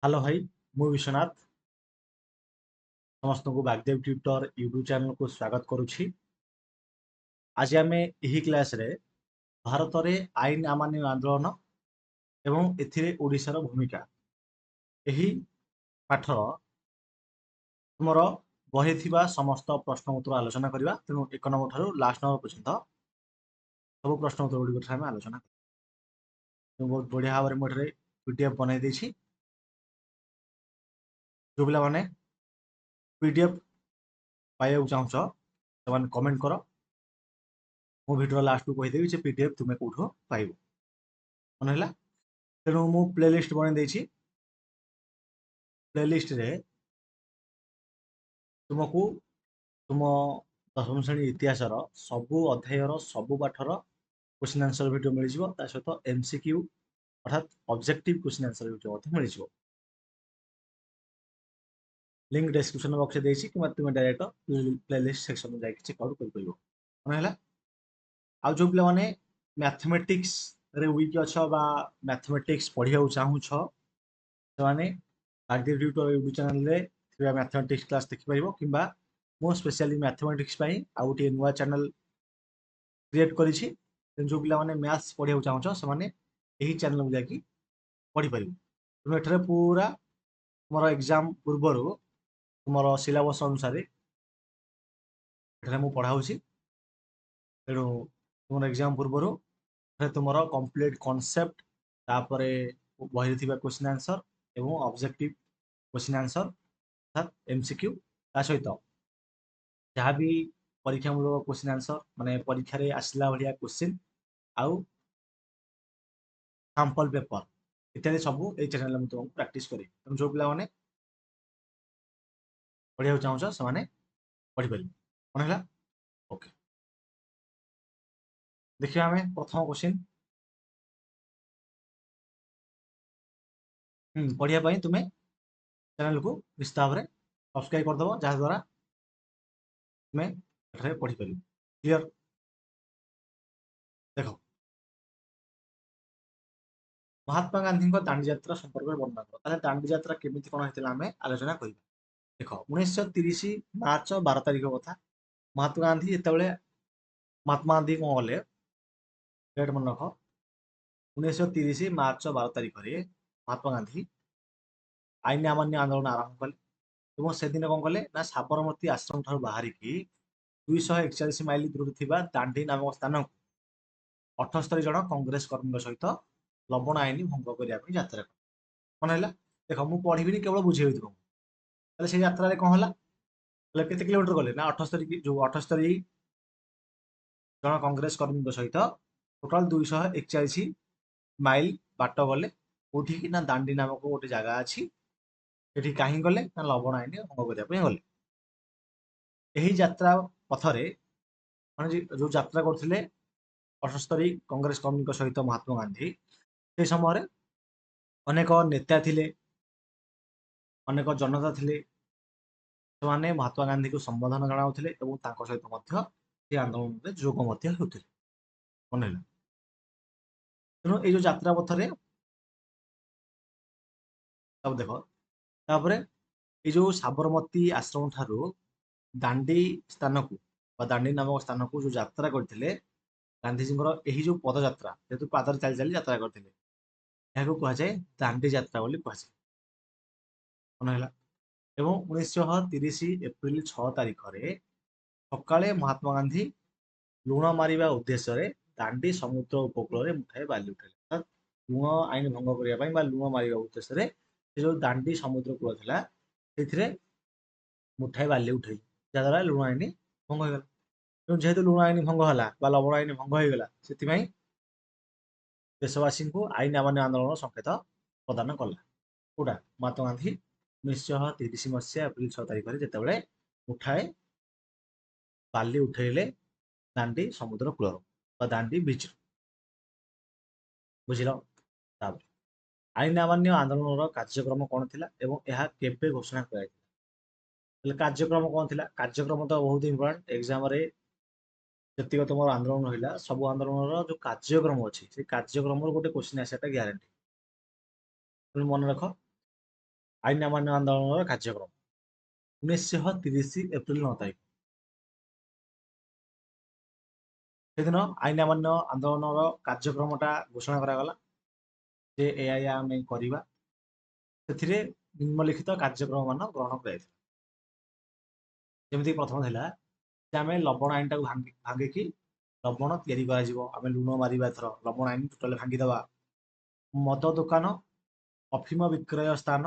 Hello भाई मु विश्वनाथ समस्त को बागदेव ट्यूटर यूट्यूब चैनल को स्वागत करुछि। आज आम यही क्लास रे भारत में आईन अमान्य आंदोलन एवं एथिरे ओडिशार भूमिका यही पाठर तुमर बही थिबा समस्त प्रश्न उत्तर आलोचना करबा। तेणु एक नंबर ठारू लास्ट नंबर पर्यंत सब प्रश्न उत्तर गुड़िक आम आलोचना करबा। बहुत बढ़िया भाव में पीडीएफ बनई देछि। जो पिला माने पीडीएफ पाइबा चाहूछ से कमेंट कर। मो वीडियो लास्ट को कहीदेवी से पीडीएफ तुम्हें कौटो पाइब मन है। तेणु मु प्लेलिस्ट बनई देछि। प्लेलिस्ट रे तुमको तुम दशम श्रेणी इतिहास सबू अध्यायर सबू पाठर क्वेश्चन आंसर वीडियो मिल जाए सहित एमसीक्यू अर्थात ऑब्जेक्टिव क्वेश्चन आंसर वीडियो मिल जाए। लिंक डिस्क्रिप्शन बॉक्स में देछि कि तुम डायरेक्ट प्लेलिस्ट सेक्शन में जाके चेकआउट कर परिबो मन है। आ जो पिला माने मैथमेटिक्स रे वीक अछ बा मैथमेटिक्स पढ़िया चाहू छ से बागदेव ट्यूटर यूट्यूब चैनल रे थिबा मैथमेटिक्स क्लास देखि परिबो किबा मो स्पेशली मैथमेटिक्स पई आ गोटे नुआ चैनल क्रिएट करिछि। जो पिला माने मैथ्स पढ़िया चाहू छ से माने एही चैनल में जाके पढ़ी परिबो। तुम एठरे पूरा तुमर एग्जाम पूर्वरु तुमर सिलेबस अनुसार एठरे मु पढ़ाउछि। तेणु तुम एग्जाम पूर्वरु तुम कंप्लीट कॉन्सेप्ट तापरे बही क्वेश्चन आंसर एवं ऑब्जेक्टिव क्वेश्चन आंसर अर्थात एमसीक्यू ता सहित जहाँ भी परीक्षामूलक क्वेश्चन आंसर माने परीक्षा रे आसला भलिया क्वेश्चन आउ सैंपल पेपर इत्यादि सब ए चैनल में तुमको प्रैक्टिस करी। तुम जो पिला माने पढ़िया चाहूछ से माने पढ़ी पारिबे मन है। ओके देखिए आमे प्रथम क्वेश्चन पढ़िया पई तुमे चैनल को निश्चित भाव में सब्सक्राइब करदब जहाँ द्वारा तुम्हें एठारे पढ़ी पार। क्लियर देख महात्मा गांधी दांडी यात्रा संपर्क में वर्णना कर दांडी यात्रा केमिति कौन होता आम आलोचना कर। देख 1930 मार्च 12 तारिख कथा महात्मा गांधी जिते महात्मा गांधी कौन गले डेट मन रख 1930 मार्च 12 तारिख में महात्मा गांधी आईन अमान्य आंदोलन आरंभ कले से दिन कौन कले ना साबरमती आश्रम ठार बाहर की 241 माइल दूर थिबा दांडी नामक स्थान 78 जन कांग्रेस कर्मी सहित लवण आईन भंग करने यात्रा मन है। देख मुझे पढ़ी केवल बुझे तुमको से यात्रा कौन है केते किलोमीटर गले ना 78 जो 78 जन कांग्रेस कर्मी सहित टोटाल 241 माइल बाट गले कौटी ना दांडी नामक गोटे जगह अच्छी ये कहीं गले ना लवण आईन भंग करने गले। यही यात्रा पथरे माने जो यात्रा करते 78 कांग्रेस कर्मी सहित महात्मा गांधी से समय अनेक नेता थिले अनेक जनता थिले से महात्मा गांधी को संबोधन जनाउथिले एवं तांको सहित मध्य से आंदोलन में जोग मध्य होउथिले मन है। तेणु ये जो यात्रा पथरे तब देख तापर ये जो साबरमती आश्रम ठारू दांडी स्थान को दांडी नामक स्थान को जो यात्रा करते गांधीजी यही जो पदयात्रा जेहेतु पादर चली चली यात्रा करते कहुए दांडी यात्रा बोली कहुए मन है। एवं 1930 एप्रिल 6 तारिख में सकाଳେ महात्मा गांधी लुण मारिबा उद्देश्य दांडी समुद्र उपकूल मुठाए बाली उठाइले अर्थात लुण आईन भंग करने लुण मारिबा उद्देश्य जो दांडी समुद्र कूल था से मुठाए बाली उठे जहाद्वारा लुण आईन भंग होगा। जेहेतु लुण आईन भंग है लवण आईन भंग होगा से देशवासी को आईन अमान्य आंदोलन संकेत प्रदान कला कौटा महात्मा गांधी 1930 मसीहा एप्रिल 6 तारिख में जिते उठाए बाली उठेले दांडी समुद्र कूल दांडी बीच बुझिल। आईन अमान्य आंदोलन कार्यक्रम कौन थी और केबे घोषणा कर कार्यक्रम कौन थी कार्यक्रम तो बहुत इंपोर्टेंट एग्जाम जी तुम आंदोलन रहा सब आंदोलन जो कार्यक्रम अच्छी से कार्यक्रम गोटे क्वेश्चन आसाटा ग्यारंटी मन रख। ଆଇନ ଅମାନ୍ୟ ଆନ୍ଦୋଳନର କାର୍ଯ୍ୟକ୍ରମ 1930 ଏପ୍ରିଲ 9 ତାରିଖ। ସେଦିନ ଆଇନ ଅମାନ୍ୟ ଆନ୍ଦୋଳନର କାର୍ଯ୍ୟକ୍ରମଟା ଘୋଷଣା କରାଗଲା ଯେ ଏଇଆ ଆମେ କରିବା। ସେଥିରେ ନିମ୍ନଲିଖିତ କାର୍ଯ୍ୟକ୍ରମ ମାନ ଗ୍ରହଣ କରାଯାଇଥିଲା। ଯେମିତି ପ୍ରଥମ ଥିଲା ଯେ ଆମେ ଲବଣ ଆଇନଟାକୁ ଭାଙ୍ଗିକି ଲବଣ ତିଆରି କରାଯିବ। ଆମେ ଲୁଣ ମାରିବା, ଏଥର ଲବଣ ଆଇନ ଟୋଟାଲି ଭାଙ୍ଗିଦେବା। ମଦ ଦୋକାନ, ଅଫିମ ବିକ୍ରୟ ସ୍ଥାନ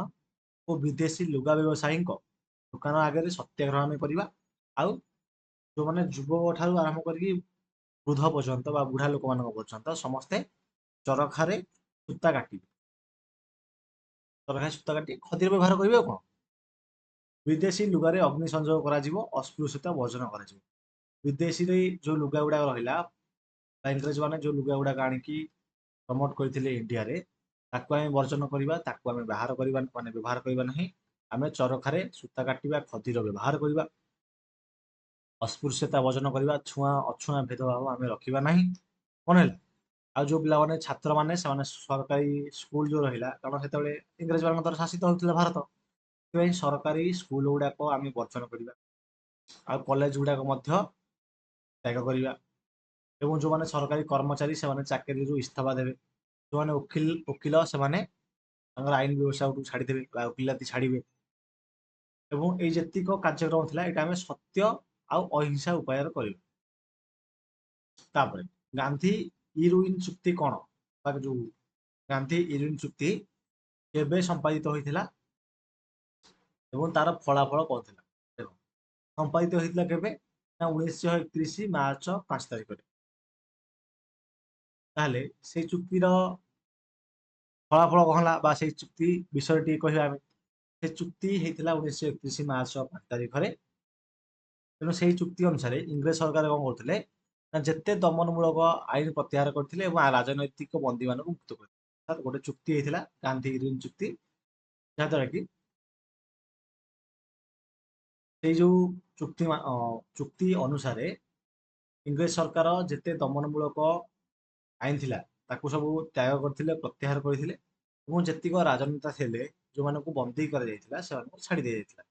ଓ ବିଦେଶୀ ଲୁଗା ବ୍ୟବସାୟୀଙ୍କ ଦୋକାନ ଆଗରେ ସତ୍ୟାଗ୍ରହ ଆମେ କରିବା। ଆଉ ଯେଉଁମାନେ ଯୁବକ ଠାରୁ ଆରମ୍ଭ କରିକି ବୃଦ୍ଧ ପର୍ଯ୍ୟନ୍ତ ବା ବୁଢା ଲୋକମାନଙ୍କ ପର୍ଯ୍ୟନ୍ତ ସମସ୍ତେ ଚରଖାରେ ସୂତା କାଟିବେ। ଚରଖାରେ ସୂତା କାଟି ଖଦିର ବ୍ୟବହାର କରିବେ। ଆଉ କ'ଣ, ବିଦେଶୀ ଲୁଗାରେ ଅଗ୍ନି ସଂଯୋଗ କରାଯିବ, ଅସ୍ପୃଶ୍ୟତା ବର୍ଜନ କରାଯିବ। ବିଦେଶୀରେ ଯେଉଁ ଲୁଗା ଗୁଡାକ ରହିଲା ବା ଇଂରେଜ ମାନେ ଯେଉଁ ଲୁଗା ଗୁଡାକ ଆଣିକି ପ୍ରମୋଟ କରିଥିଲେ ଇଣ୍ଡିଆରେ, ତାକୁ ଆମେ ବର୍ଜନ କରିବା, ତାକୁ ଆମେ ବ୍ୟବହାର କରିବା ନାହିଁ। ଆମେ ଚରଖାରେ ସୂତା କାଟିବା, ଖଦିର ବ୍ୟବହାର କରିବା, ଅସ୍ପୃଶ୍ୟତା ବର୍ଜନ କରିବା, ଛୁଆଁ ଅଛୁଆଁ ଭେଦଭାବ ଆମେ ରଖିବା ନାହିଁ। କ'ଣ ହେଲା? ଆଉ ଯେଉଁ ପିଲାମାନେ ଛାତ୍ରମାନେ ସେମାନେ ସରକାରୀ ସ୍କୁଲ ଯେଉଁ ରହିଲା, କାରଣ ସେତେବେଳେ ଇଂରେଜ ମାନଙ୍କ ଦ୍ୱାରା ଶାସିତ ହେଉଥିଲା ଭାରତ, ସେଥିପାଇଁ ସରକାରୀ ସ୍କୁଲ ଗୁଡାକ ଆମେ ବର୍ଜନ କରିବା। ଆଉ କଲେଜ ଗୁଡାକ ମଧ୍ୟ ତ୍ୟାଗ କରିବା। ଏବଂ ଯେଉଁମାନେ ସରକାରୀ କର୍ମଚାରୀ ସେମାନେ ଚାକିରିରୁ ଇସ୍ତଫା ଦେବେ। ଯେଉଁମାନେ ଓକିଲ ସେମାନେ ତାଙ୍କର ଆଇନ ବ୍ୟବସାୟକୁ ଛାଡ଼ିଦେବେ ବା ଓକିଲାତି ଛାଡ଼ିବେ। ଏବଂ ଏଇ ଯେତିକ କାର୍ଯ୍ୟକ୍ରମ ଥିଲା ଏଇଟା ଆମେ ସତ୍ୟ ଆଉ ଅହିଂସା ଉପାୟରେ କରିବା। ତାପରେ ଗାନ୍ଧୀ ଇରୱିନ ଚୁକ୍ତି କ'ଣ, ବା ଯୋଉ ଗାନ୍ଧୀ ଇରୱିନ ଚୁକ୍ତି କେବେ ସମ୍ପାଦିତ ହୋଇଥିଲା ଏବଂ ତାର ଫଳାଫଳ କ'ଣ ଥିଲା? ଦେଖ, ସମ୍ପାଦିତ ହୋଇଥିଲା କେବେ ନା 1931 ମାର୍ଚ୍ଚ 5 ତାରିଖରେ। ତାହେଲେ ସେଇ ଚୁକ୍ତିର ଫଳାଫଳ କ'ଣ ହେଲା ବା ସେଇ ଚୁକ୍ତି ବିଷୟରେ ଟିକେ କହିବା ଆମେ। ସେ ଚୁକ୍ତି ହେଇଥିଲା 1931 ମାର୍ଚ୍ଚ 5 ତାରିଖରେ। ତେଣୁ ସେଇ ଚୁକ୍ତି ଅନୁସାରେ ଇଂରେଜ ସରକାର କ'ଣ କରୁଥିଲେ ନା ଯେତେ ଦମନମୂଳକ ଆଇନ ପ୍ରତ୍ୟାହାର କରିଥିଲେ ଏବଂ ରାଜନୈତିକ ବନ୍ଦୀମାନଙ୍କୁ ମୁକ୍ତ କରିଥିଲେ। ଗୋଟେ ଚୁକ୍ତି ହେଇଥିଲା ଗାନ୍ଧୀ ଇରୱିନ ଚୁକ୍ତି, ଯାହାଦ୍ୱାରା କି ସେଇ ଯୋଉ ଚୁକ୍ତି ଅନୁସାରେ ଇଂରେଜ ସରକାର ଯେତେ ଦମନମୂଳକ ଆଇନ ଥିଲା ତାକୁ ସବୁ ତ୍ୟାଗ କରିଥିଲେ, ପ୍ରତ୍ୟାହାର କରିଥିଲେ ଏବଂ ଯେତିକ ରାଜନେତା ଥିଲେ ଯେଉଁମାନଙ୍କୁ ବନ୍ଦୀ କରାଯାଇଥିଲା ସେମାନଙ୍କୁ ଛାଡ଼ି ଦିଆଯାଇଥିଲା।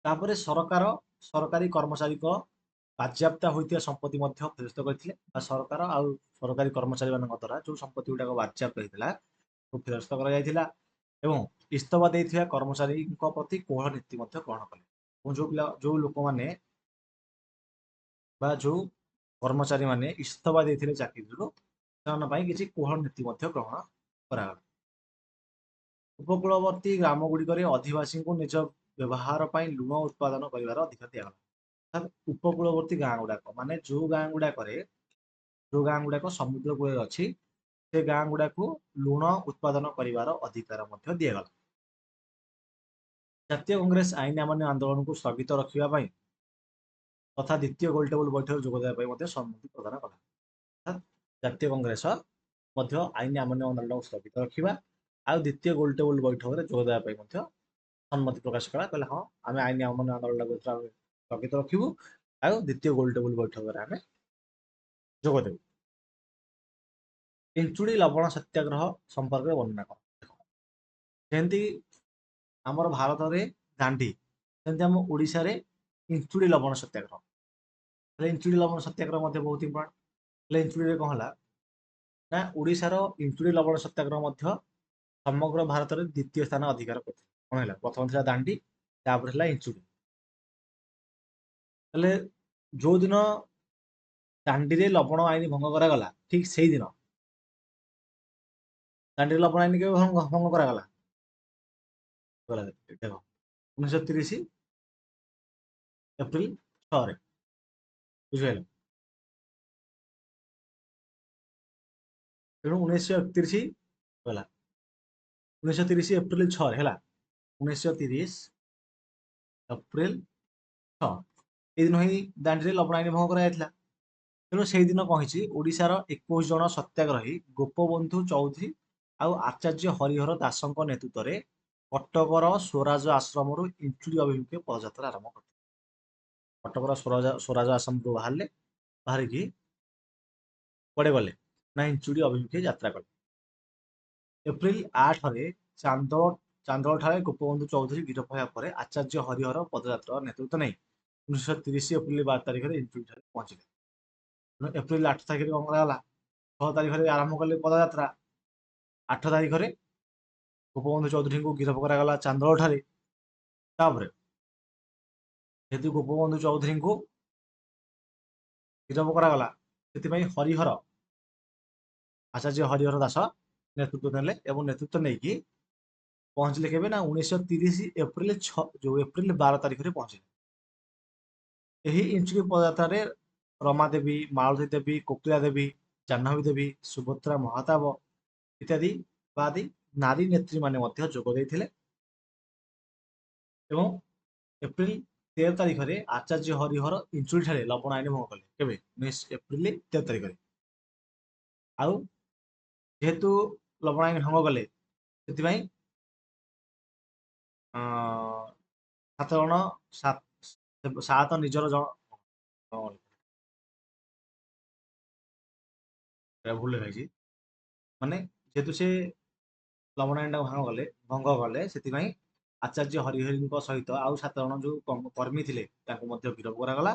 ତାପରେ ସରକାର ସରକାରୀ କର୍ମଚାରୀଙ୍କ ବାଜ୍ୟାପ୍ତ ହୋଇଥିବା ସମ୍ପତ୍ତି ମଧ୍ୟ ଫେରସ୍ତ କରିଥିଲେ, ବା ସରକାର ଆଉ ସରକାରୀ କର୍ମଚାରୀ ମାନଙ୍କ ଦ୍ୱାରା ଯେଉଁ ସମ୍ପତ୍ତି ଗୁଡାକ ବାଜ୍ୟାପ୍ତ ହେଇଥିଲା ଫେରସ୍ତ କରାଯାଇଥିଲା। ଏବଂ ଇସ୍ତଫା ଦେଇଥିବା କର୍ମଚାରୀଙ୍କ ପ୍ରତି କୋହଳ ନୀତି ମଧ୍ୟ ଗ୍ରହଣ କଲେ। ଏବଂ ଯେଉଁ ଲୋକମାନେ ବା ଯେଉଁ କର୍ମଚାରୀ ମାନେ ଇସ୍ତଫା ଦେଇଥିଲେ ଚାକିରିରୁ, ସେମାନଙ୍କ ପାଇଁ କିଛି କୋହଳ ନୀତି ମଧ୍ୟ ଗ୍ରହଣ କରାଗଲା। ଉପକୂଳବର୍ତ୍ତୀ ଗ୍ରାମ ଗୁଡିକରେ ଅଧିବାସୀଙ୍କୁ ନିଜ ବ୍ୟବହାର ପାଇଁ ଲୁଣ ଉତ୍ପାଦନ କରିବାର ଅଧିକାର ଦିଆଗଲା। ଉପକୂଳବର୍ତ୍ତୀ ଗାଁ ଗୁଡାକ ମାନେ ଯେଉଁ ଗାଁ ଗୁଡାକ ସମୁଦ୍ର କୂଳରେ ଅଛି, ସେ ଗାଁ ଗୁଡାକୁ ଲୁଣ ଉତ୍ପାଦନ କରିବାର ଅଧିକାର ମଧ୍ୟ ଦିଆଗଲା। ଜାତୀୟ କଂଗ୍ରେସ ଆଇନ ଅମାନ୍ୟ ଆନ୍ଦୋଳନକୁ ସ୍ଥଗିତ ରଖିବା ପାଇଁ ତଥା ଦ୍ୱିତୀୟ ଗୋଲଟେବୁଲ ବୈଠକରେ ଯୋଗ ଦେବା ପାଇଁ ମଧ୍ୟ ସମ୍ମତି ପ୍ରଦାନ କଲା। ଜାତୀୟ କଂଗ୍ରେସ ମଧ୍ୟ ଆଇନ ଅମାନ୍ୟ ଆନ୍ଦୋଳନକୁ ସ୍ଥଗିତ ରଖିବା ଆଉ ଦ୍ୱିତୀୟ ଗୋଲଟେବୁଲ ବୈଠକରେ ଯୋଗ ଦେବା ପାଇଁ ମଧ୍ୟ ସମ୍ମତି ପ୍ରକାଶ କଲା। କହିଲେ ହଁ, ଆମେ ଆଇନ ଅମାନ୍ୟ ଆନ୍ଦୋଳନକୁ ସ୍ଥଗିତ ରଖିବୁ ଆଉ ଦ୍ୱିତୀୟ ଗୋଲଟେବୁଲ ବୈଠକରେ ଆମେ ଯୋଗ ଦେବୁ। ଇଞ୍ଚୁଡ଼ି ଲବଣ ସତ୍ୟାଗ୍ରହ ସମ୍ପର୍କରେ ବର୍ଣ୍ଣନା କର। ଯେମିତି ଆମର ଭାରତରେ ଦାଣ୍ଡି, ସେମିତି ଆମ ଓଡ଼ିଶାରେ ଇଞ୍ଚୁଡ଼ି ଲବଣ ସତ୍ୟାଗ୍ରହ। ହେଲେ ଇଞ୍ଚୁଡ଼ି ଲବଣ ସତ୍ୟାଗ୍ରହ ମଧ୍ୟ ବହୁତ ଇମ୍ପୋର୍ଟାଣ୍ଟ। ହେଲେ ଇଞ୍ଚୁଡ଼ିରେ କ'ଣ ହେଲା ନା ଓଡ଼ିଶାର ଇଞ୍ଚୁଡ଼ି ଲବଣ ସତ୍ୟାଗ୍ରହ ମଧ୍ୟ ସମଗ୍ର ଭାରତରେ ଦ୍ୱିତୀୟ ସ୍ଥାନ ଅଧିକାର କରିଥିଲା। କ'ଣ ହେଲା? ପ୍ରଥମ ଥିଲା ଦାଣ୍ଡି, ତାପରେ ହେଲା ଇଞ୍ଚୁଡ଼ି। ହେଲେ ଯୋଉଦିନ ଦାଣ୍ଡିରେ ଲବଣ ଆଇନ ଭଙ୍ଗ କରାଗଲା, ଠିକ ସେଇଦିନ ଦାଣ୍ଡିରେ ଲବଣ ଆଇନ କେବେ ଭଙ୍ଗ କରାଗଲା? ଦେଖ, 1930 ଏପ୍ରିଲ 6ରେ, ବୁଝିପାରିଲ? ତେଣୁ 1931 ହେଲା 1930 ଏପ୍ରିଲ 6ରେ ହେଲା 1930 ଏପ୍ରିଲ 6 ଏଇ ଦିନ ହିଁ ଦାଣ୍ଡିରେ ଲବଣ ଆଇନ ଭଙ୍ଗ କରାଯାଇଥିଲା। ତେଣୁ ସେଇଦିନ କ'ଣ ହେଇଛି, ଓଡ଼ିଶାର 21 ଜଣ ସତ୍ୟାଗ୍ରହୀ ଗୋପବନ୍ଧୁ ଚୌଧୁରୀ ଆଉ ଆଚାର୍ଯ୍ୟ ହରିହର ଦାସଙ୍କ ନେତୃତ୍ୱରେ କଟକର ସ୍ୱରାଜ ଆଶ୍ରମରୁ ଇଞ୍ଚୁଡ଼ି ଅଭିମୁଖେ ପଦଯାତ୍ରା ଆରମ୍ଭ କରିଥିଲେ। କଟକର ସ୍ୱରାଜ ଆଶ୍ରମରୁ ବାହାରିକି କୁଆଡ଼େ ଗଲେ ନା ଇଞ୍ଚୁଡ଼ି ଅଭିମୁଖେ ଯାତ୍ରା କଲେ। ଏପ୍ରିଲ 8ରେ ଚାନ୍ଦୋଳ ଠାରେ ଗୋପବନ୍ଧୁ ଚୌଧୁରୀ ଗିରଫ ହେବା ପରେ ଆଚାର୍ଯ୍ୟ ହରିହର ପଦଯାତ୍ରାର ନେତୃତ୍ୱ ନେଇ 1930 ଏପ୍ରିଲ 12 ତାରିଖରେ ଇଞ୍ଚୁଡ଼ି ଠାରେ ପହଞ୍ଚିଲେ। ଏପ୍ରିଲ 8 ତାରିଖରେ କଣ କରାଗଲା? 6 ତାରିଖରେ ଆରମ୍ଭ କଲେ ପଦଯାତ୍ରା। 8 ତାରିଖରେ ଗୋପବନ୍ଧୁ ଚୌଧୁରୀଙ୍କୁ ଗିରଫ କରାଗଲା ଚାନ୍ଦୋଳ ଠାରେ। ତାପରେ ଯେହେତୁ ଗୋପବନ୍ଧୁ ଚୌଧୁରୀଙ୍କୁ ଗିରଫ କରାଗଲା, ସେଥିପାଇଁ ଆଚାର୍ଯ୍ୟ ହରିହର ଦାସ ନେତୃତ୍ୱ ନେଲେ ଏବଂ ନେତୃତ୍ୱ ନେଇକି ପହଞ୍ଚିଲେ କେବେ ନା 1930 ଏପ୍ରିଲ 12 ତାରିଖରେ ପହଞ୍ଚିଲେ। ଏହି ଇଞ୍ଚୁଡ଼ି ପଦଯାତ୍ରାରେ ରମା ଦେବୀ, ମାଳତୀ ଦେବୀ, କୋକିଳା ଦେବୀ, ଜାହ୍ନବୀ ଦେବୀ, ସୁଭଦ୍ରା ମହାତାବ ଇତ୍ୟାଦି ବାଦି ନାରୀ ନେତ୍ରୀମାନେ ମଧ୍ୟ ଯୋଗ ଦେଇଥିଲେ ଏବଂ ଏପ୍ରିଲ 13 ତାରିଖରେ ଆଚାର୍ଯ୍ୟ ହରିହର ଇଞ୍ଚୁଡ଼ି ଠାରେ ଲବଣ ଆଇନ ଭଙ୍ଗ କଲେ। କେବେ? 19 ଏପ୍ରିଲ 13 ତାରିଖରେ। ଆଉ ଯେହେତୁ ଲବଣ ଆଇନ ଭଙ୍ଗ କଲେ, ସେଥିପାଇଁ 7 ନିଜର ଭୁଲ ଲେଖାଇଛି, ମାନେ ଯେହେତୁ ସେ ଲବଣ ଆଇନଟାକୁ ଭଙ୍ଗ କଲେ, ସେଥିପାଇଁ ଆଚାର୍ଯ୍ୟ ହରିହରଙ୍କ ସହିତ ଆଉ 7 ଜଣ ଯୋଉ କର୍ମୀ ଥିଲେ ତାଙ୍କୁ ମଧ୍ୟ ଗିରଫ କରାଗଲା।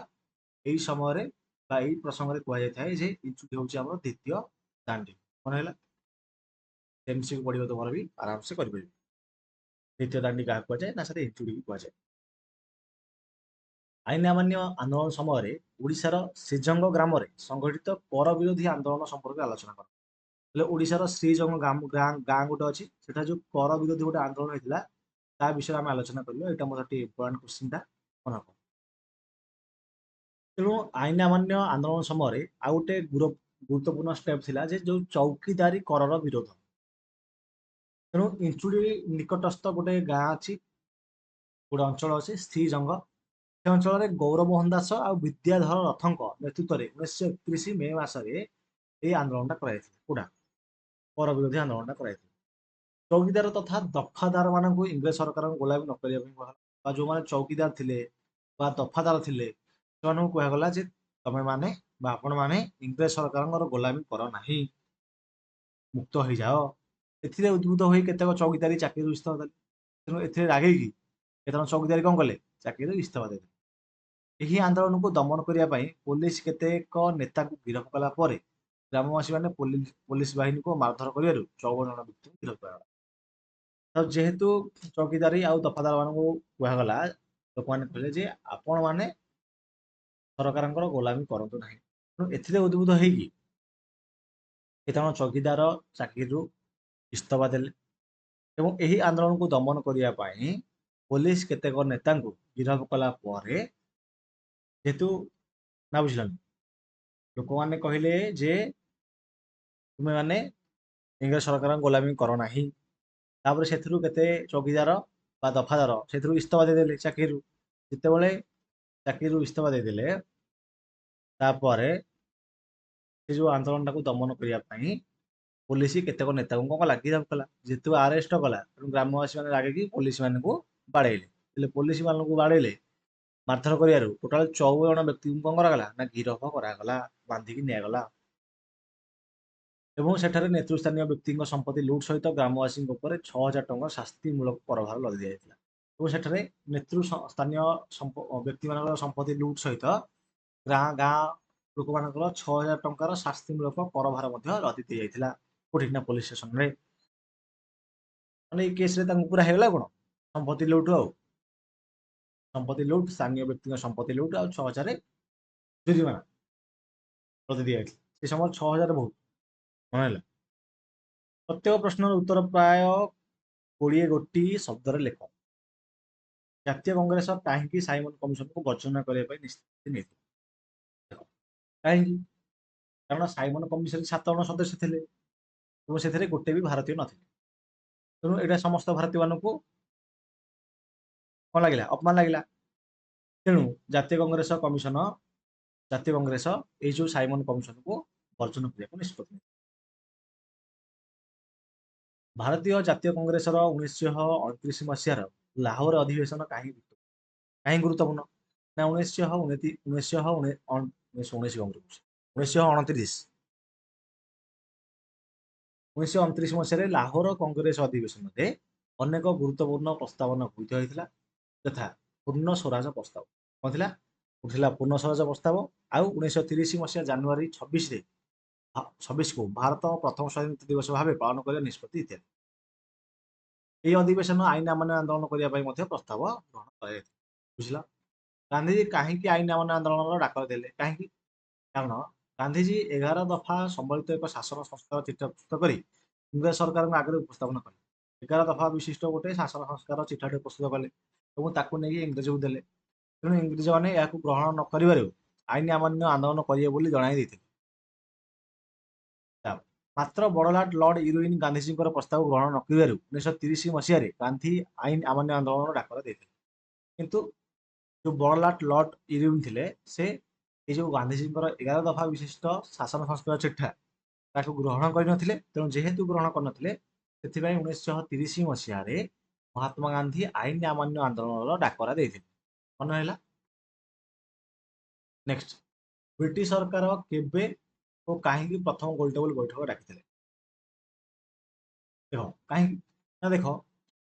ଏହି ସମୟରେ ବା ଏହି ପ୍ରସଙ୍ଗରେ କୁହାଯାଇଥାଏ ଯେ ଇଞ୍ଚୁଡ଼ି ହେଉଛି ଆମର ଦ୍ୱିତୀୟ ଦାଣ୍ଡି। କଣ ହେଲା? ଏମସିକୁ ପଢିବ ତୁମର ବି ଆରାମସେ କରିପାରିବ। ଦ୍ୱିତୀୟ ଦାଣ୍ଡି କାହାକୁ କୁହାଯାଏ? ନା ସେଟା ଇଞ୍ଚୁଡ଼ିକୁ କୁହାଯାଏ। ଆଇନ ଅମାନ୍ୟ ଆନ୍ଦୋଳନ ସମୟରେ ଓଡ଼ିଶାର ଶ୍ରୀଜଙ୍ଗ ଗ୍ରାମରେ ସଂଗଠିତ କର ବିରୋଧୀ ଆନ୍ଦୋଳନ ସମ୍ପର୍କରେ ଆଲୋଚନା କର। ହେଲେ ଓଡ଼ିଶାର ଶ୍ରୀଜଙ୍ଗ ଗାଁ ଗୋଟେ ଅଛି, ସେଟା ଯୋଉ କର ବିରୋଧୀ ଗୋଟେ ଆନ୍ଦୋଳନ ହେଇଥିଲା ତା ବିଷୟରେ ଆମେ ଆଲୋଚନା କରିବା। ଏଇଟା ମୋର ଟିକେ ଇମ୍ପୋର୍ଟାଣ୍ଟ କ୍ୱେଶ୍ଚିନ୍ଟା ମନେ ରଖ। ତେଣୁ ଆଇନ ଅମାନ୍ୟ ଆନ୍ଦୋଳନ ସମୟରେ ଆଉ ଗୋଟେ ଗୁରୁତ୍ୱପୂର୍ଣ୍ଣ ଷ୍ଟେପ୍ ଥିଲା ଯେ ଯୋଉ ଚୌକିଦାରୀ କରର ବିରୋଧ। ତେଣୁ ଇଞ୍ଚୁଡ଼ି ନିକଟସ୍ଥ ଗୋଟେ ଗାଁ ଅଛି, ଗୋଟେ ଅଞ୍ଚଳ ଅଛି ଶ୍ରୀଜଙ୍ଗ। ସେ ଅଞ୍ଚଳରେ ଗୌରମୋହନ ଦାସ ଆଉ ବିଦ୍ୟାଧର ରଥଙ୍କ ନେତୃତ୍ୱରେ 1931 ମେ ମାସରେ ଏହି ଆନ୍ଦୋଳନଟା କରାଯାଇଥିଲା। କୋଉଟା? କର ବିରୋଧୀ ଆନ୍ଦୋଳନଟା କରାଯାଇଥିଲା। ଚୌକିଦାର ତଥା ଦଫାଦାର ମାନଙ୍କୁ ଇଂରେଜ ସରକାରଙ୍କ ଗୋଲାମୀ ନ କରିବା ପାଇଁ କୁହାଗଲା, ବା ଯୋଉମାନେ ଚୌକିଦାର ଥିଲେ ବା ଦଫାଦାର ଥିଲେ ସେମାନଙ୍କୁ କୁହାଗଲା ଯେ ତମେ ମାନେ ବା ଆପଣମାନେ ଇଂରେଜ ସରକାରଙ୍କର ଗୋଲାମୀ କର ନାହିଁ, ମୁକ୍ତ ହେଇଯାଅ। ଏଥିରେ ଉଦ୍ବୁଦ୍ଧ ହୋଇ କେତେକ ଚୌକିଦାରୀ ଚାକିରିରୁ ଇସ୍ତଫା ଦେଲେ। ତେଣୁ ଏଥିରେ ରାଗିକି କେତେଜଣ ଚୌକିଦାରୀ କଣ କଲେ? ଚାକିରିରୁ ଇସ୍ତଫା ଦେଲେ। ଏହି ଆନ୍ଦୋଳନକୁ ଦମନ କରିବା ପାଇଁ ପୋଲିସ କେତେକ ନେତାଙ୍କୁ ଗିରଫ କଲା ପରେ ଗ୍ରାମବାସୀ ମାନେ ପୋଲିସ ବାହିନୀକୁ ମାରଧର କରିବାରୁ 54 ଜଣ ବ୍ୟକ୍ତିଙ୍କୁ ଗିରଫ କରାଗଲା। ତ ଯେହେତୁ ଚୌକିଦାରୀ ଆଉ ଦଫାଦାର ମାନଙ୍କୁ କୁହାଗଲା, ଲୋକମାନେ କହିଲେ ଯେ ଆପଣ ମାନେ ସରକାରଙ୍କର ଗୋଲାମୀ କରନ୍ତୁ ନାହିଁ। ତେଣୁ ଏଥିରେ ଉଦ୍ବୁଦ୍ଧ ହେଇକି କେତେଜଣ ଚୌକିଦାର ଚାକିରିରୁ ଇସ୍ତଫା ଦେଲେ ଏବଂ ଏହି ଆନ୍ଦୋଳନକୁ ଦମନ କରିବା ପାଇଁ ପୋଲିସ କେତେକ ନେତାଙ୍କୁ ଗିରଫ କଲା ପରେ, ଯେହେତୁ ନା ବୁଝିଲନି, ଲୋକମାନେ କହିଲେ ଯେ ତୁମେ ମାନେ ଇଂରେଜ ସରକାରଙ୍କ ଗୋଲାମୀ କର ନାହିଁ। ତାପରେ ସେଥିରୁ କେତେ ଚୌକିଦାର ବା ଦଫାଦାର ସେଥିରୁ ଇସ୍ତଫା ଦେଇଦେଲେ ଚାକିରିରୁ। ଯେତେବେଳେ ଚାକିରିରୁ ଇସ୍ତଫା ଦେଇଦେଲେ, ତାପରେ ସେ ଯୋଉ ଆନ୍ଦୋଳନଟାକୁ ଦମନ କରିବା ପାଇଁ ପୋଲିସ କେତେକ ନେତାଙ୍କୁ କଣ କଲା? ଗିରଫ କଲା। ଯେହେତୁ ଆରେଷ୍ଟ କଲା, ତେଣୁ ଗ୍ରାମବାସୀ ମାନେ ରାଗିକି ପୋଲିସ ମାନଙ୍କୁ ବାଡେଇଲେ। ହେଲେ ପୋଲିସ ମାନଙ୍କୁ ବାଡେଇଲେ, ମାରଧର କରିବାରୁ ଟୋଟାଲ 54 ଜଣ ବ୍ୟକ୍ତିଙ୍କୁ କଣ କରାଗଲା? ନା ଗିରଫ କରାଗଲା, ବାନ୍ଧିକି ନିଆଗଲା। ଏବଂ ସେଠାରେ ନେତୃସ୍ଥାନୀୟ ବ୍ୟକ୍ତିଙ୍କ ସମ୍ପତ୍ତି ଲୁଟ୍ ସହିତ ଗ୍ରାମବାସୀଙ୍କ ଉପରେ 6,000 ଟଙ୍କା ଶାସ୍ତିମୂଳକ କରଭାର ଲଦି ଦିଆଯାଇଥିଲା। ଏବଂ ସେଠାରେ ସ୍ଥାନୀୟ ବ୍ୟକ୍ତିମାନଙ୍କର ସମ୍ପତ୍ତି ଲୁଟ୍ ସହିତ ଗାଁ ଲୋକମାନଙ୍କର 6,000 ଟଙ୍କାର ଶାସ୍ତିମୂଳକ କରଭାର ମଧ୍ୟ ଲଦି ଦିଆଯାଇଥିଲା। କୋଉଠି? ନା ପୋଲିସ ଷ୍ଟେସନରେ। ମାନେ ଏଇ କେସରେ ତାଙ୍କୁ ପୁରା ହେଇଗଲା କଣ? ସମ୍ପତ୍ତି ଲୁଟ୍ ସ୍ଥାନୀୟ ବ୍ୟକ୍ତିଙ୍କ ସମ୍ପତ୍ତି ଲୁଟ୍ ଆଉ 6,000 ଜୁରିମାନା ଲଦି ଦିଆଯାଇଥିଲା। ସେ ସମୟରେ 6,000 ବହୁତ ମନେ ହେଲା। ପ୍ରତ୍ୟେକ ପ୍ରଶ୍ନର ଉତ୍ତର ପ୍ରାୟ 20 ଗୋଟି ଶବ୍ଦରେ ଲେଖ। ଜାତୀୟ କଂଗ୍ରେସ କାହିଁକି ସାଇମନ କମିଶନକୁ ବର୍ଜନା କରିବା ପାଇଁ ନିଷ୍ପତ୍ତି ନେଇଥିଲା? କାହିଁକି? କାରଣ ସାଇମନ କମିଶନରେ 7 ଜଣ ସଦସ୍ୟ ଥିଲେ ଏବଂ ସେଥିରେ ଗୋଟେ ବି ଭାରତୀୟ ନଥିଲେ। ତେଣୁ ଏଇଟା ସମସ୍ତ ଭାରତୀୟ ମାନଙ୍କୁ କଣ ଲାଗିଲା? ଅପମାନ ଲାଗିଲା। ତେଣୁ ଜାତୀୟ କଂଗ୍ରେସ ଏଇ ଯୋଉ ସାଇମନ କମିଶନକୁ ବର୍ଜନ କରିବାକୁ ନିଷ୍ପତ୍ତି ନେଇଥିଲା। ଭାରତୀୟ ଜାତୀୟ କଂଗ୍ରେସର 1929 ମସିହାର ଲାହୋର ଅଧିବେଶନ କାହିଁକି ଗୁରୁତ୍ୱପୂର୍ଣ୍ଣ? ନା 1929 ମସିହାରେ ଲାହୋର କଂଗ୍ରେସ ଅଧିବେଶନରେ ଅନେକ ଗୁରୁତ୍ୱପୂର୍ଣ୍ଣ ପ୍ରସ୍ତାବନା ଗୃହୀତ ହୋଇଥିଲା, ଯଥା ପୂର୍ଣ୍ଣ ସ୍ୱରାଜ ପ୍ରସ୍ତାବ। କ'ଣ ଥିଲା? ଉଠିଲା ପୂର୍ଣ୍ଣ ସ୍ୱରାଜ ପ୍ରସ୍ତାବ। ଆଉ 1930 ମସିହା ଜାନୁଆରୀ 26ରେ 26କୁ ଭାରତ ପ୍ରଥମ ସ୍ୱାଧୀନତା ଦିବସ ଭାବେ ପାଳନ କରିବା ନିଷ୍ପତ୍ତି ଇତ୍ୟାଦି। ଏହି ଅଧିବେଶନ ଆଇନ ଅମାନ୍ୟ ଆନ୍ଦୋଳନ କରିବା ପାଇଁ ମଧ୍ୟ ପ୍ରସ୍ତାବ ଗ୍ରହଣ କରାଯାଇଥିଲା। ବୁଝିଲ? ଗାନ୍ଧିଜୀ କାହିଁକି ଆଇନ ଅମାନ୍ୟ ଆନ୍ଦୋଳନର ଡାକରା ଦେଲେ? କାହିଁକି? କାରଣ ଗାନ୍ଧିଜୀ 11 ଦଫା ସମ୍ବଳିତ ଏକ ଶାସନ ସଂସ୍କାର ଚିଠା ପ୍ରସ୍ତୁତ କରି ଇଂରେଜ ସରକାରଙ୍କ ଆଗରେ ଉପସ୍ଥାପନ କଲେ। 11 ଦଫା ବିଶିଷ୍ଟ ଗୋଟେ ଶାସନ ସଂସ୍କାର ଚିଠାଟେ ପ୍ରସ୍ତୁତ କଲେ ଏବଂ ତାକୁ ନେଇକି ଇଂରେଜକୁ ଦେଲେ। ତେଣୁ ଇଂରେଜମାନେ ଏହାକୁ ଗ୍ରହଣ ନ କରିବାରୁ ଆଇନ ଅମାନ୍ୟ ଆନ୍ଦୋଳନ କରିବେ ବୋଲି ଜଣାଇ ଦେଇଥିଲେ। ମାତ୍ର ବଡ଼ଲାଟ ଲର୍ଡ ଇରୱିନ୍ ଗାନ୍ଧିଜୀଙ୍କର ପ୍ରସ୍ତାବ ଗ୍ରହଣ ନ କରିବାରୁ 1930 ମସିହାରେ ଗାନ୍ଧୀ ଆଇନ ଅମାନ୍ୟ ଆନ୍ଦୋଳନର ଡାକରା ଦେଇଥିଲେ। କିନ୍ତୁ ଯୋଉ ବଡ଼ଲାଟ ଲର୍ଡ ଇରୱିନ୍ ଥିଲେ, ସେ ଏଇ ଯୋଉ ଗାନ୍ଧିଜୀଙ୍କର 11 ଦଫା ବିଶିଷ୍ଟ ଶାସନ ସଂସ୍କାର ଚିଠା ତାକୁ ଗ୍ରହଣ କରିନଥିଲେ। ତେଣୁ ଯେହେତୁ ଗ୍ରହଣ କରିନଥିଲେ, ସେଥିପାଇଁ 1930 ମସିହାରେ ମହାତ୍ମା ଗାନ୍ଧୀ ଆଇନ ଅମାନ୍ୟ ଆନ୍ଦୋଳନର ଡାକରା ଦେଇଥିଲେ। ମନେ ରହିଲା? ନେକ୍ସଟ, ବ୍ରିଟିଶ ସରକାର କେବେ ଓ କାହିଁକି ପ୍ରଥମ ଗୋଲଟେବୁଲ ବୈଠକ ଡାକିଥିଲେ? ଦେଖ କାହିଁକି ନା, ଦେଖ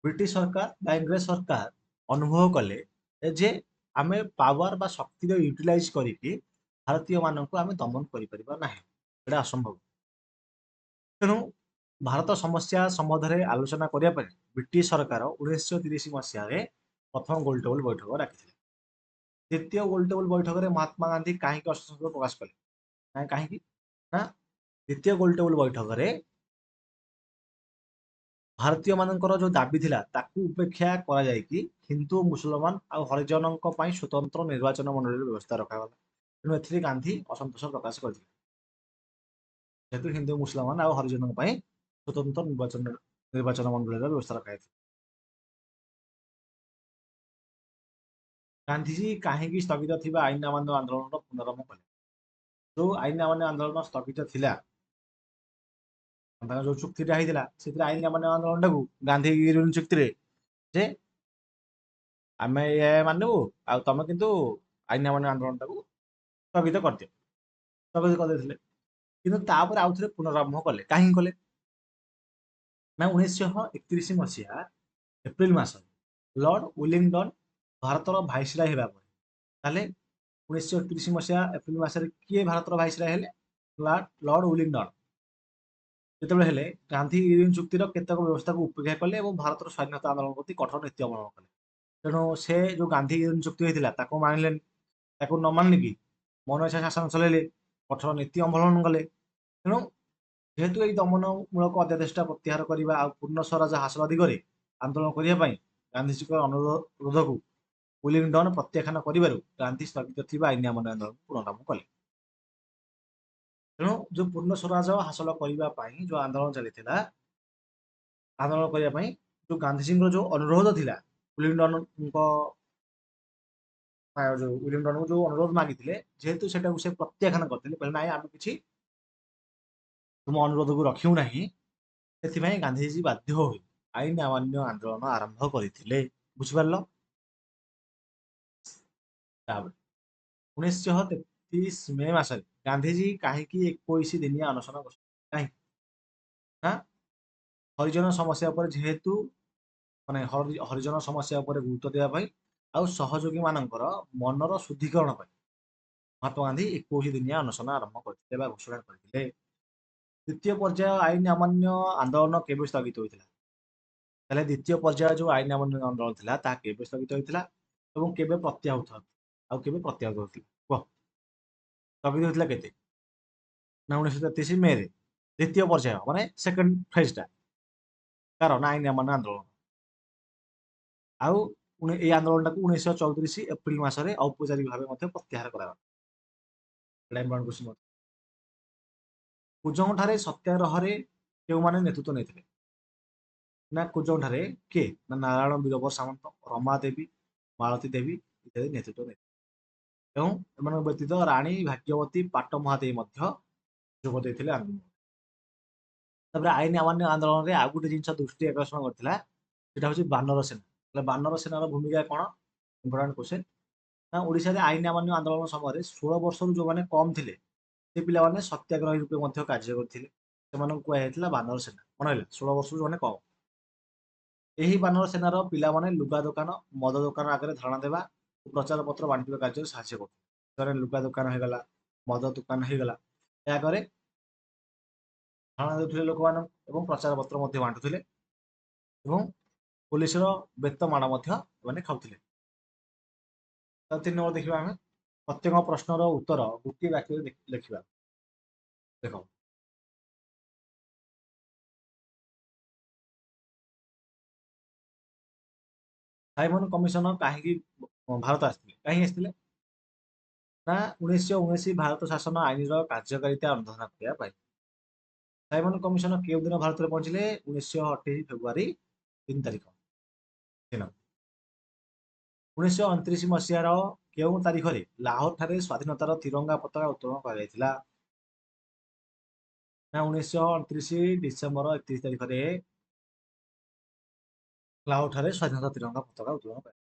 ବ୍ରିଟିଶ ସରକାର ବା ଇଂରେଜ ସରକାର ଅନୁଭବ କଲେ ଯେ ଆମେ ପାୱାର ବା ଶକ୍ତିର ୟୁଟିଲାଇଜ କରିକି ଭାରତୀୟ ମାନଙ୍କୁ ଆମେ ଦମନ କରିପାରିବା ନାହିଁ, ଏଇଟା ଅସମ୍ଭବ। ତେଣୁ ଭାରତ ସମସ୍ୟା ସମ୍ବନ୍ଧରେ ଆଲୋଚନା କରିବା ପାଇଁ ବ୍ରିଟିଶ ସରକାର 1930 ମସିହାରେ ପ୍ରଥମ ଗୋଲଟେବୁଲ ବୈଠକ ଡାକିଥିଲେ। ଦ୍ୱିତୀୟ ଗୋଲଟେବୁଲ ବୈଠକରେ ମହାତ୍ମା ଗାନ୍ଧୀ କାହିଁକି ଅସନ୍ତୋଷ ପ୍ରକାଶ କଲେ? କାହିଁକି ନା, ଦ୍ୱିତୀୟ ଗୋଲଟେବୁଲ ବୈଠକରେ ଭାରତୀୟ ମାନଙ୍କର ଯୋଉ ଦାବି ଥିଲା ତାକୁ ଉପେକ୍ଷା କରାଯାଇକି ହିନ୍ଦୁ, ମୁସଲମାନ ଆଉ ହରିଜନଙ୍କ ପାଇଁ ସ୍ୱତନ୍ତ୍ର ନିର୍ବାଚନ ମଣ୍ଡଳୀର ବ୍ୟବସ୍ଥା ରଖାଗଲା। ତେଣୁ ଏଥିରେ ଗାନ୍ଧୀ ଅସନ୍ତୋଷ ପ୍ରକାଶ କରିଥିଲେ। ଯେହେତୁ ହିନ୍ଦୁ, ମୁସଲମାନ ଆଉ ହରିଜନଙ୍କ ପାଇଁ ସ୍ୱତନ୍ତ୍ର ନିର୍ବାଚନ ମଣ୍ଡଳୀର ବ୍ୟବସ୍ଥା ରଖାଯାଇଥିଲା। ଗାନ୍ଧିଜୀ କାହିଁକି ସ୍ଥଗିତ ଥିବା ଆଇନ ଅମାନ୍ୟ ଆନ୍ଦୋଳନର ପୁନରାରମ୍ଭ କଲେ? ଯୋଉ ଆଇନ ଅମାନ୍ୟ ଆନ୍ଦୋଳନ ସ୍ଥଗିତ ଥିଲା, ତାଙ୍କର ଯୋଉ ଚୁକ୍ତିଟା ହେଇଥିଲା, ସେଥିରେ ଆଇନ ଅମାନ୍ୟ ଆନ୍ଦୋଳନଟାକୁ ଗାନ୍ଧୀ ଚୁକ୍ତିରେ ଯେ ଆମେ ଏହା ମାନିବୁ ଆଉ ତମେ କିନ୍ତୁ ଆଇନ ଅମାନ୍ୟ ଆନ୍ଦୋଳନଟାକୁ ସ୍ଥଗିତ କରିଦିଅ, ସ୍ଥଗିତ କରିଦେଇଥିଲେ। କିନ୍ତୁ ତାପରେ ଆଉ ଥରେ ପୁନରାରମ୍ଭ କଲେ। କାହିଁକି କଲେ ନା, 1931 ମସିହା ଏପ୍ରିଲ ମାସରେ ଲର୍ଡ ୱିଲିଂଟନ ଭାରତର ଭାଇସରାୟ ହେବା ପରେ, ତାହେଲେ 1931 ମସିହା ଏପ୍ରିଲ ମାସରେ କିଏ ଭାରତର ଭାଇସରାୟ ହେଲେ? Lord Wellington. ଯେତେବେଳେ ହେଲେ, ଗାନ୍ଧୀ ଇରୱିନ୍ ଚୁକ୍ତିର କେତେକ ବ୍ୟବସ୍ଥାକୁ ଉପେକ୍ଷା କଲେ ଏବଂ ଭାରତର ସ୍ୱାଧୀନତା ଆନ୍ଦୋଳନ ପ୍ରତି କଠୋର ନୀତି ଅବଲମ୍ବନ କଲେ। ତେଣୁ ସେ ଯୋଉ ଗାନ୍ଧୀ ଇରୱିନ୍ ଚୁକ୍ତି ହେଇଥିଲା ତାକୁ ମାନିଲେନି। ତାକୁ ନ ମାନିଲେ କି ମନ ଇଚ୍ଛା ଶାସନ ଚଲେଇଲେ, କଠୋର ନୀତି ଅବଲମ୍ବନ କଲେ। ତେଣୁ ଯେହେତୁ ଏହି ଦମନମୂଳକ ଅଧ୍ୟାଦେଶଟା ପ୍ରତ୍ୟାହାର କରିବା ଆଉ ପୂର୍ଣ୍ଣ ସ୍ୱରାଜ ହାସଲ ଦିଗରେ ଆନ୍ଦୋଳନ କରିବା ପାଇଁ ଗାନ୍ଧିଜୀଙ୍କ ଅନୁରୋଧକୁ ୱିଲିଂଟନ ପ୍ରତ୍ୟାଖ୍ୟାନ କରିବାରୁ ଗାନ୍ଧୀ ସ୍ଥଗିତ ଥିବା ଆଇନ ଅମାନ୍ୟ ଆନ୍ଦୋଳନକୁ ପୁନରାରମ୍ଭ କଲେ। ତେଣୁ ଯୋଉ ପୂର୍ଣ୍ଣ ସ୍ୱରାଜ ହାସଲ କରିବା ପାଇଁ ଯୋଉ ଆନ୍ଦୋଳନ ଚାଲିଥିଲା, ଆନ୍ଦୋଳନ କରିବା ପାଇଁ ଯୋଉ ଗାନ୍ଧିଜୀଙ୍କର ଯୋଉ ଅନୁରୋଧ ଥିଲା, ୱିଲିଂଟନଙ୍କ ଯୋଉ ୱିଲିଂଟନଙ୍କୁ ଯୋଉ ଅନୁରୋଧ ମାଗିଥିଲେ, ଯେହେତୁ ସେଟାକୁ ସେ ପ୍ରତ୍ୟାଖ୍ୟାନ କରିଥିଲେ, କହିଲେ ନାଇଁ ଆମେ କିଛି ତୁମ ଅନୁରୋଧକୁ ରଖିବୁ ନାହିଁ, ସେଥିପାଇଁ ଗାନ୍ଧିଜୀ ବାଧ୍ୟ ହୋଇ ଆଇନ ଅମାନ୍ୟ ଆନ୍ଦୋଳନ ଆରମ୍ଭ କରିଥିଲେ। ବୁଝିପାରିଲ? ତାପରେ 1933 ମେ ମାସରେ ଗାନ୍ଧିଜୀ କାହିଁକି 21 ଦିନିଆ ଅନଶନ ବସିଥିଲେ? କାହିଁକି ନା, ହରିଜନ ସମସ୍ୟା ଉପରେ ଯେହେତୁ ମାନେ ହରିଜନ ସମସ୍ୟା ଉପରେ ଗୁରୁତ୍ୱ ଦେବା ପାଇଁ ଆଉ ସହଯୋଗୀ ମାନଙ୍କର ମନର ଶୁଦ୍ଧିକରଣ ପାଇଁ ମହାତ୍ମା ଗାନ୍ଧୀ 21 ଦିନିଆ ଅନଶନ ଆରମ୍ଭ କରିଥିଲେ ବା ଘୋଷଣା କରିଥିଲେ। ଦ୍ୱିତୀୟ ପର୍ଯ୍ୟାୟ ଆଇନ ଅମାନ୍ୟ ଆନ୍ଦୋଳନ କେବେ ସ୍ଥଗିତ ହୋଇଥିଲା? ତାହେଲେ ଦ୍ୱିତୀୟ ପର୍ଯ୍ୟାୟ ଯୋଉ ଆଇନ ଅମାନ୍ୟ ଆନ୍ଦୋଳନ ଥିଲା ତାହା କେବେ ସ୍ଥଗିତ ହୋଇଥିଲା ଏବଂ କେବେ ପ୍ରତ୍ୟାହୃତ ଆଉ କେବେ ପ୍ରତ୍ୟାହୃତ ହୋଇଥିଲା? କୁହ। ସ୍ଥଗିତ ହୋଇଥିଲା କେତେ? ନା 1933 ମେ ରେ ଦ୍ୱିତୀୟ ପର୍ଯ୍ୟାୟ ମାନେ ସେକେଣ୍ଡ ଫେଜଟା କାରଣ ଆଇନ ଅମାନ୍ୟ ଆନ୍ଦୋଳନ। ଆଉ ଏହି ଆନ୍ଦୋଳନଟାକୁ 1934 ଏପ୍ରିଲ ମାସରେ ଔପଚାରିକ ଭାବେ ମଧ୍ୟ ପ୍ରତ୍ୟାହାର କରାଗଲା। କୁଜଙ୍ଗଠାରେ ସତ୍ୟାଗ୍ରହରେ କେଉଁମାନେ ନେତୃତ୍ୱ ନେଇଥିଲେ? ନା କୁଜଙ୍ଗଠାରେ କିଏ? ନା ନାରାୟଣ ବୀରବର ସାମନ୍ତ, ରମା ଦେବୀ, ମାଳତୀ ଦେବୀ ଇତ୍ୟାଦି ନେତୃତ୍ୱ ନେଇଥିଲେ। ଏବଂ ଏମାନଙ୍କ ବ୍ୟତୀତ ରାଣୀ ଭାଗ୍ୟବତୀ ପାଟ ମହାଦେବୀ ମଧ୍ୟ ଯୋଗ ଦେଇଥିଲେ ଆନ୍ଦୋଳନ। ତାପରେ ଆଇନ ଅମାନ୍ୟ ଆନ୍ଦୋଳନରେ ଆଉ ଗୋଟେ ଜିନିଷ ଦୃଷ୍ଟି ଆକର୍ଷଣ କରିଥିଲା, ସେଟା ହଉଛି ବାନର ସେନା। ତାହେଲେ ବାନର ସେନାର ଭୂମିକା କଣ? Important question. ନା ଓଡ଼ିଶାରେ ଆଇନ ଅମାନ୍ୟ ଆନ୍ଦୋଳନ ସମୟରେ 16 ବର୍ଷରୁ ଯୋଉମାନେ କମ୍ ଥିଲେ ସେ ପିଲାମାନେ ସତ୍ୟାଗ୍ରହୀ ରୂପେ ମଧ୍ୟ କାର୍ଯ୍ୟ କରିଥିଲେ। ସେମାନଙ୍କୁ କୁହାଯାଇଥିଲା ବାନର ସେନା। କଣ ହେଲା? 16 ବର୍ଷରୁ ଯୋଉମାନେ କମ୍। ଏହି ବାନର ସେନାର ପିଲାମାନେ ଲୁଗା ଦୋକାନ ମଦ ଦୋକାନ ଆଗରେ ଧାରଣା ଦେବା ଓ ପ୍ରଚାର ପତ୍ର ବାଣ୍ଟିବା କାର୍ଯ୍ୟରେ ସାହାଯ୍ୟ କରୁଥିଲେ। ଲୁଗା ଦୋକାନ ହେଇଗଲା, ମଦ ଦୋକାନ ହେଇଗଲା, ଏହା ଆଗରେ ଧାରଣା ଦେଉଥିଲେ ଲୋକମାନଙ୍କୁ ଏବଂ ପ୍ରଚାର ପତ୍ର ମଧ୍ୟ ବାଣ୍ଟୁଥିଲେ ଏବଂ ପୋଲିସର ବେତ ମାଡ଼ ମଧ୍ୟ ସେମାନେ ଖାଉଥିଲେ। ତ 3 ନମ୍ବର ଦେଖିବା ଆମେ ପ୍ରତ୍ୟେକ ପ୍ରଶ୍ନର ଉତ୍ତର ଗୋଟିଏ ବାକ୍ୟରେ ଲେଖିବା। ଦେଖ ସାଇମନ କମିଶନ କାହିଁକି ଭାରତ ଆସିଥିଲେ? କାହିଁକି ଆସିଥିଲେ? ନା 1919 ଭାରତ ଶାସନ ଆଇନର କାର୍ଯ୍ୟକାରିତା ଅନୁଧ୍ୟାନ କରିବା ପାଇଁ। ସାଇମନ କମିଶନ କେଉଁ ଦିନ ଭାରତରେ ପହଞ୍ଚିଲେ? 1928 ଫେବୃଆରୀ 3 ତାରିଖ ଦିନ। 1929 ମସିହାର କେଉଁ ତାରିଖରେ ଲାହୋର ଠାରେ ସ୍ୱାଧୀନତାର ତିରଙ୍ଗା ପତାକା ଉତ୍ତୋଳନ କରାଯାଇଥିଲା? ନା 1929 ଡିସେମ୍ବର 31 ତାରିଖରେ ଲାହୋର ଠାରେ ସ୍ୱାଧୀନତା ତିରଙ୍ଗା ପତାକା ଉତ୍ତୋଳନ କରାଯାଇଥିଲା।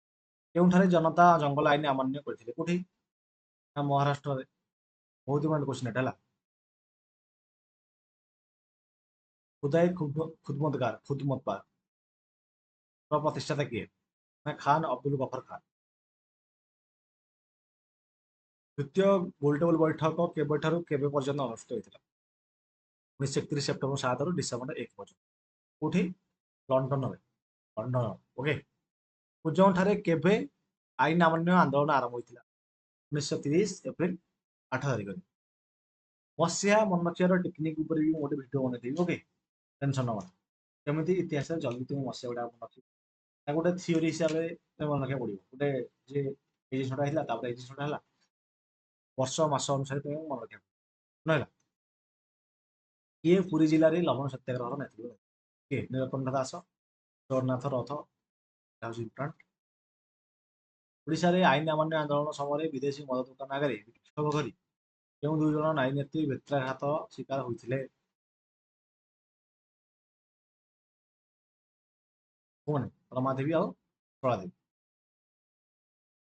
କେଉଁଠାରେ ଜନତା ଜଙ୍ଗଲ ଆଇନ ଅମାନ୍ୟ କରିଥିଲେ? କୋଉଠି? ନା ମହାରାଷ୍ଟ୍ରରେ। ବହୁତ ଇମ୍ପୋର୍ଟାଣ୍ଟ କ୍ୱେଶ୍ଚିନ୍ ଏଟା ହେଲା। ଖୁଦାଇ ଖୁଦମତଗାର ପ୍ରତିଷ୍ଠାତା କିଏ? ନା ଖାନ ଅବଦୁଲ ଗଫର ଖାନ। ଦ୍ୱିତୀୟ ଗୋଲଟେବଲ ବୈଠକ କେବେଠାରୁ କେବେ ପର୍ଯ୍ୟନ୍ତ ଅନୁଷ୍ଠିତ ହୋଇଥିଲା? 1931 ସେପ୍ଟେମ୍ବର 7 ରୁ ଡିସେମ୍ବର 1 ପର୍ଯ୍ୟନ୍ତ। କୋଉଠି? ଲଣ୍ଡନରେ। ଲଣ୍ଡନ। ଓକେ। କୁଜଙ୍ଗଠାରେ କେବେ ଆଇନ ଅମାନ୍ୟ ଆନ୍ଦୋଳନ ଆରମ୍ଭ ହୋଇଥିଲା? 1930 ଏପ୍ରିଲ 8 ତାରିଖରେ। ମସିହା ମନଖିଆର ଟେକ୍ନିକ ଉପରେ ବି ମୁଁ ଗୋଟେ ଭିଡ଼ିଓ ବନେଇଦେବି। ଓକେ, ଟେନସନ ନବା। କେମିତି ଇତିହାସରେ ଜଲ୍ଦି ତୁମେ ମସିହା ଗୁଡା ମନେ ରଖିବ, ତାକୁ ଗୋଟେ ଥିଓରି ହିସାବରେ ତୁମେ ମନେ ରଖିବାକୁ ପଡିବ। ଗୋଟେ ଯେ ଏଇ ଜିନିଷଟା ହେଇଥିଲା ତାପରେ ଏଇ ଜିନିଷଟା ହେଲା, ବର୍ଷ ମାସ ଅନୁସାରେ ତୁମେ ମନେ ରଖିବାକୁ ପଡିବ। ହେଲା, କିଏ ପୁରୀ ଜିଲ୍ଲାରେ ଲବଣ ସତ୍ୟାଗ୍ରହର ନେତୃତ୍ୱ ନେଇଥିଲେ? କିଏ? ନୀଳକଣ୍ଠ ଦାସ, ଜଗନ୍ନାଥ ରଥ। ଓଡ଼ିଶାରେ ଆଇନ ଅମାନ୍ୟ ଆନ୍ଦୋଳନ ସମୟରେ ବିଦେଶୀ ମଦ ଦୋକାନ ଆଗରେ ବିକ୍ଷୋଭ କରି କେଉଁ 2 ଜଣ ନାରୀ ନେତ୍ରୀ ବେତ୍ରାଘାତ ଶିକାର ହୋଇଥିଲେ? କୋଉମାନେ? ରମାଦେବୀ ଆଉ କଳାଦେବୀ।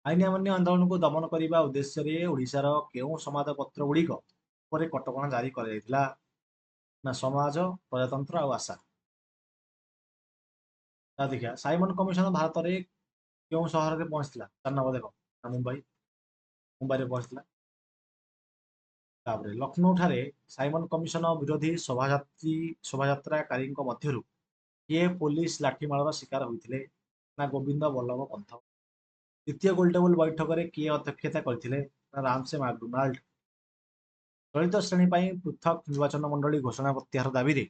ଆଇନ ଅମାନ୍ୟ ଆନ୍ଦୋଳନକୁ ଦମନ କରିବା ଉଦ୍ଦେଶ୍ୟରେ ଓଡ଼ିଶାର କେଉଁ ସମ୍ବାଦପତ୍ର ଗୁଡିକ ଉପରେ କଟକଣା ଜାରି କରାଯାଇଥିଲା? ନା ସମାଜ, ପ୍ରଜାତନ୍ତ୍ର ଆଉ ଆଶା। ତା ଦେଖିବା ସାଇମନ କମିଶନ ଭାରତରେ କେଉଁ ସହରରେ ପହଞ୍ଚିଥିଲା? 4 ନମ୍ବର ଦେଖ, ମୁମ୍ବାଇରେ ପହଞ୍ଚିଥିଲା। ତାପରେ ଲକ୍ଷ୍ନୌ ଠାରେ ସାଇମନ କମିଶନ ବିରୋଧୀ ଶୋଭାଯାତ୍ରାକାରୀଙ୍କ ମଧ୍ୟରୁ କିଏ ପୋଲିସ ଲାଠିମାଡ଼ର ଶିକାର ହୋଇଥିଲେ? ନା ଗୋବିନ୍ଦ ବଲ୍ଲଭ ପନ୍ଥ। ଦ୍ୱିତୀୟ ଗୋଲଟେବୁଲ ବୈଠକରେ କିଏ ଅଧ୍ୟକ୍ଷତା କରିଥିଲେ? ନା ରାମସେ ମାକଡୋନାଲ୍ଡ। ଦଳିତ ଶ୍ରେଣୀ ପାଇଁ ପୃଥକ ନିର୍ବାଚନ ମଣ୍ଡଳୀ ଘୋଷଣା ପ୍ରତ୍ୟାହାର ଦାବିରେ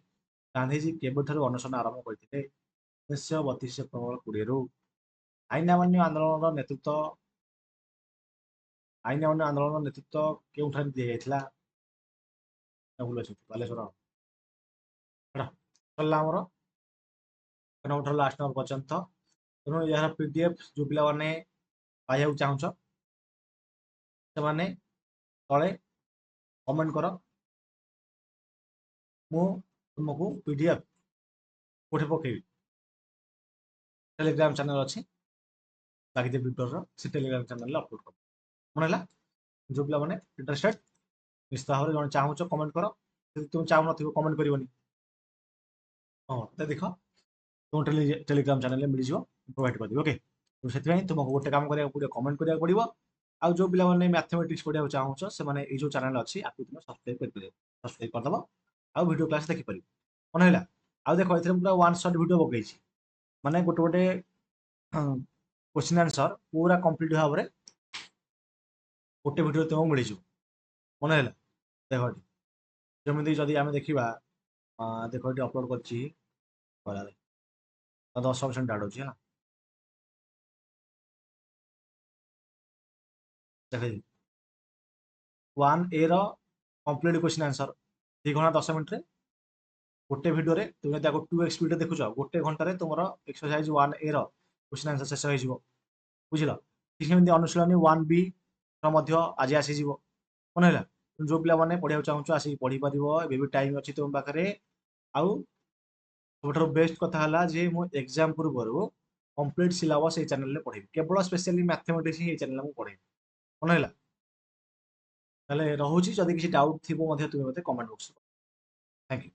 ଗାନ୍ଧିଜୀ କେବେଠାରୁ ଅନଶନ ଆରମ୍ଭ କରିଥିଲେ? 1932 ସେପ୍ଟେମ୍ବର 20ରୁ। ଆଇନ ଅମାନ୍ୟ ଆନ୍ଦୋଳନର ନେତୃତ୍ୱ କେଉଁଠାରେ ଦିଆଯାଇଥିଲା? ଭୁଲ ଅଛି, ବାଲେଶ୍ୱର। ସରିଲା ଆମର ଠାରୁ ଲାଷ୍ଟ ନମ୍ବର ପର୍ଯ୍ୟନ୍ତ। ତେଣୁ ଏହାର PDF ଯୋଉ ପିଲାମାନେ ପାଇବାକୁ ଚାହୁଁଛ ସେମାନେ ତଳେ କମେଣ୍ଟ କର, ମୁଁ ତୁମକୁ PDF କୋଉଠି ପକେଇବି? ଟେଲିଗ୍ରାମ ଚ୍ୟାନେଲ ଅଛି ଲାଗିଦେବି ବିଟର, ସେ ଟେଲିଗ୍ରାମ ଚ୍ୟାନେଲରେ ଅପଲୋଡ କର। ମନେ ହେଲା? ଯୋଉ ପିଲାମାନେ ଇଣ୍ଟରେଷ୍ଟେଡ ନିଶ୍ଚିତ ଭାବରେ ଜଣେ ଚାହୁଁଛ କମେଣ୍ଟ କର, ଯଦି ତୁମେ ଚାହୁଁନଥିବ କମେଣ୍ଟ କରିବନି। ହଁ ଦେଖ ତୁମ ଟେଲିଗ୍ରାମ ଚ୍ୟାନେଲରେ ମିଳିଯିବ, ପ୍ରୋଭାଇଡ କରିଦେବି। ଓକେ, ସେଥିପାଇଁ ତୁମକୁ ଗୋଟେ କାମ କରିବାକୁ ପଡ଼ିବ, କମେଣ୍ଟ କରିବାକୁ ପଡ଼ିବ। ଆଉ ଯୋଉ ପିଲାମାନେ ମ୍ୟାଥମେଟିକ୍ସ ପଢିବାକୁ ଚାହୁଁଛ ସେମାନେ ଏଇ ଯୋଉ ଚ୍ୟାନେଲ ଅଛି ଆକୁ ତୁମେ ସବସ୍କ୍ରାଇବ କରିପାରିବ। ସବସ୍କ୍ରାଇବ କରିଦବ ଆଉ ଭିଡ଼ିଓ କ୍ଲାସ ଦେଖିପାରିବ। ମନେ ହେଲା? ଆଉ ଦେଖ ଏଥିରେ ପୁରା ୱାନ୍ ସଟ୍ ଭିଡ଼ିଓ ପକେଇଛି, ମାନେ ଗୋଟେ କ୍ୱେଶ୍ଚିନ୍ ଆନ୍ସର ପୁରା କମ୍ପ୍ଲିଟ ଭାବରେ ଗୋଟେ ଭିଡ଼ିଓ ତୁମକୁ ମିଳିଯିବ। ମନେ ହେଲା? ଦେଖ ଏଠି ଯେମିତି ଯଦି ଆମେ ଦେଖିବା, ଦେଖ ଏଠି ଅପଲୋଡ କରିଛି 10% ଆଡ୍ ଅଛି ହେଲା। ଦେଖ 1A ର କମ୍ପ୍ଲିଟ କ୍ୱେଶ୍ଚିନ୍ ଆନ୍ସର 2 ଘଣ୍ଟା 10 ମିନିଟରେ ଗୋଟେ ଭିଡ଼ିଓରେ। ତୁମେ ଯଦି ଆକୁ 2x ସ୍ପିଡରେ ଦେଖୁଛ, ଗୋଟେ ଘଣ୍ଟାରେ ତୁମର ଏକ୍ସରସାଇଜ 1A ର କ୍ୱେଶ୍ଚିନ୍ ଆନ୍ସର ଶେଷ ହେଇଯିବ। ବୁଝିଲ? ଠିକ ସେମିତି ଅନୁଶୀଳନୀ 1B ର ମଧ୍ୟ ଆଜି ଆସିଯିବ। ମନେ ହେଲା? ଯୋଉ ପିଲାମାନେ ପଢିବାକୁ ଚାହୁଁଛ ଆସିକି ପଢିପାରିବ, ଏବେ ବି ଟାଇମ ଅଛି ତୁମ ପାଖରେ। ଆଉ ସବୁଠାରୁ ବେଷ୍ଟ କଥା ହେଲା ଯେ ମୁଁ ଏକ୍ସାମ ପୂର୍ବରୁ କମ୍ପ୍ଲିଟ ସିଲାବସ୍ ଏଇ ଚ୍ୟାନେଲରେ ପଢେଇବି, କେବଳ ସ୍ପେଶାଲି ମ୍ୟାଥମେଟିକ୍ସ ହିଁ ଏଇ ଚ୍ୟାନେଲରେ ମୁଁ ପଢେଇବି। ମନେ ହେଲା? ତାହେଲେ ରହୁଛି, ଯଦି କିଛି ଡାଉଟ୍ ଥିବ ମଧ୍ୟ ତୁମେ ମୋତେ କମେଣ୍ଟ ବକ୍ସରେ। Thank you.